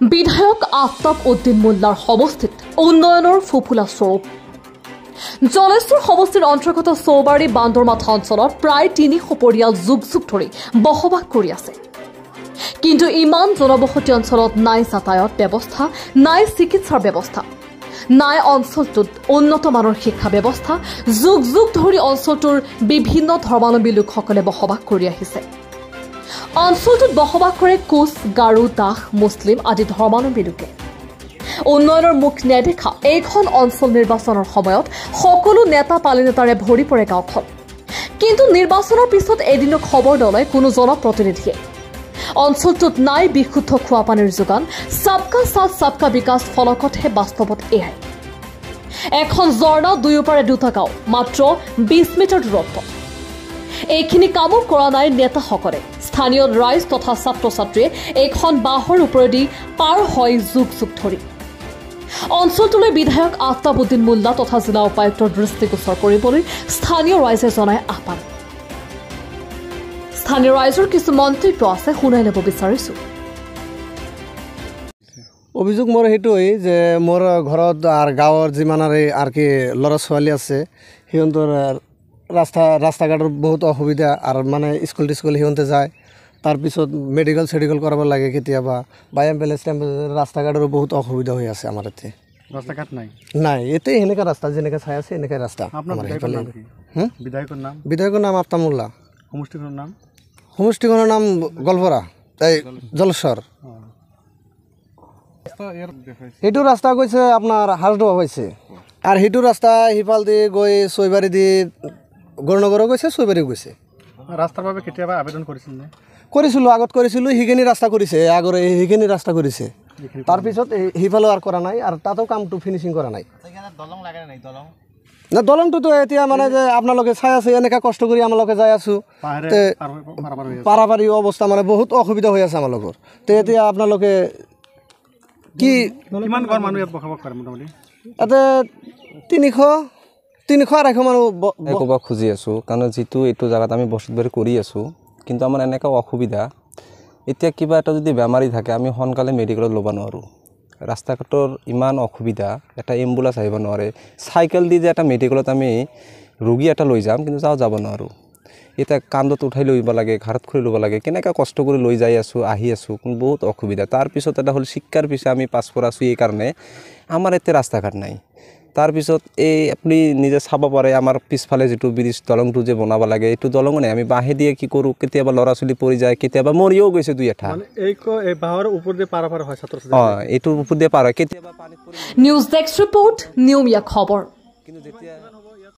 বিধায়ক আফতাব উদ্দিন মোল্লাৰ সমষ্টিত উন্নয়নৰ ফুফুলা স্বৰূপ জলেশ্বৰ সমষ্টিৰ অন্তৰ্গত চৌবাৰী বান্দৰমাথা অঞ্চলত প্ৰায় ৩০০ পৰিয়াল যুগ যুগ ধৰি বসবাস কৰি আছে। কিন্তু ইমান জনবসতি অঞ্চলত নাই যাতায়াত ব্যৱস্থা, নাই চিকিৎসাৰ ব্যৱস্থা, নাই অঞ্চলটোত উন্নত মানৰ শিক্ষা ব্যৱস্থা। যুগ যুগ ধৰি অঞ্চলটোৰ বিভিন্ন ধৰ্মাৱলম্বী লোকসকলে বসবাস কৰি আহিছে। অঞ্চলটোত বসবাস কৰে কোচ, গাৰো, দাস, মুছলিম আদি ধৰ্মাৱলম্বী লোকে। উন্নয়নৰ মুখ নেদেখা এইখন অঞ্চল নিৰ্বাচনৰ সময়ত সকলো নেতা পালিনেতাৰে ভৰি পৰে গাঁওখন। কিন্তু নিৰ্বাচনৰ পিছত এদিনো খবৰ নলয় কোনো জনপ্ৰতিনিধিয়ে। অঞ্চলটোত নাই বিশুদ্ধ খোৱা পানীৰ যোগান। সবকা সাথ সবকা বিকাশ ফলকতহে বাস্তৱত এয়াই। এখন ঝৰ্ণা, দুয়োপাৰে দুটা গাঁও, মাত্ৰ ২০ মিটাৰ দূৰত্ব। এইখিনি কামো কৰা নাই নেতাসকলে। স্থানীয় ৰাইজ তথা ছাত্ৰ ছাত্ৰীয়ে এইখন বাঁহৰ ওপৰেদি পাৰ হয় যুগ যুগ ধৰি। অঞ্চলটোলৈ বিধায়ক আফতাব উদ্দিন মোল্লা তথা জিলা উপায়ুক্তৰ দৃষ্টিগোচৰ কৰিবলৈ স্থানীয় ৰাইজে জনাই আহ্বান। স্থানীয় ৰাইজৰ কিছু মন্তব্য আছে, শুনাই ল'ব বিচাৰিছো। অভিযোগ মোৰ সেইটোৱেই যে মোৰ ঘৰত আৰু গাঁৱৰ যিমান আৰু কি ল'ৰা ছোৱালী আছে সিহঁতৰ ৰাস্তা ঘাটৰ বহুত অসুবিধা আৰু মানে স্কুল সিহঁতে যায়। তাৰপিছত মেডিকেল কৰাব লাগে কেতিয়াবা বা এম্বুলেঞ্চ ৰাস্তা ঘাটৰো বহুত অসুবিধা হৈ আছে আমাৰ ইয়াতে। ৰাস্তা ঘাট নাই ইয়াতে সেনেকা ৰাস্তা যেনেকৈ চাই আছে এনেকৈ ৰাস্তা। বিধায়কৰ নাম আফতাব মোল্লা। সমষ্টিখনৰ নাম গোৱালপাৰা, এই জলেশ্বৰ। সেইটো ৰাস্তা গৈছে আপোনাৰ হাজদোৱা হৈছে আৰু সেইটো ৰাস্তা সিফাল দি গৈ চৈবাৰী দি গড়নগৰো গৈছে, চৈবাৰীও গৈছে। ৰাস্তাৰ বাবে কেতিয়াবা আবেদন কৰিছিলোঁ, আগত কৰিছিলোঁ। সেইখিনি ৰাস্তা কৰিছে, আগৰে সেইখিনি ৰাস্তা কৰিছে। তাৰপিছত সিফালেও আৰু কৰা নাই আৰু তাতো কামটো ফিনিচিং কৰা নাই। না দলংটোতো এতিয়া মানে যে আপোনালোকে চাই আছে এনেকৈ কষ্ট কৰি আমালোকে যাই আছোঁ, পাৰাপাৰি অৱস্থা মানে বহুত অসুবিধা হৈ আছে আমালোকৰ। তে এতিয়া আপোনালোকে কি ইয়াতে ৩০০-২৫০ মানুহ ক'ব খুজি আছোঁ। কাৰণ যিটো এইটো জেগাত আমি বসতবাৰী কৰি আছোঁ, কিন্তু আমাৰ এনেকুৱা অসুবিধা, এতিয়া কিবা এটা যদি বেমাৰী থাকে আমি সোনকালে মেডিকেলত ল'ব নোৱাৰোঁ। ৰাস্তা ঘাটৰ ইমান অসুবিধা, এটা এম্বুলেঞ্চ আহিব নোৱাৰে। চাইকেল দি যে এটা মেডিকেলত আমি ৰোগী এটা লৈ যাম, কিন্তু যাব নোৱাৰোঁ। এতিয়া কান্ধত উঠাই ল'ব লাগে, ঘাটত খুলি ল'ব লাগে, কেনেকৈ কষ্ট কৰি লৈ যাই আছোঁ, আহি আছোঁ, কিন্তু বহুত অসুবিধা। তাৰপিছত এটা হ'ল শিক্ষাৰ পিছে আমি পাছ পৰা আছোঁ, এইকাৰণে আমাৰ ইয়াতে ৰাস্তা ঘাট নাই। তাৰপিছত এই আপুনি নিজে চাব পাৰে আমাৰ পিছফালে যিটো ব্ৰিজ দলংটো যে বনাব লাগে, এইটো দলঙো নাই। আমি বাঁহে দিয়ে কি কৰোঁ, কেতিয়াবা ল'ৰা ছোৱালী পৰি যায়, কেতিয়াবা মৰিও গৈছে দুই এটা। এইটোৰ ওপৰ দিয়ে পাৰ হয় কেতিয়াবা পানীত পৰি। নিউজ ডেস্ক ৰিপৰ্ট, নিয়মীয়া খবৰ। কিন্তু যেতিয়া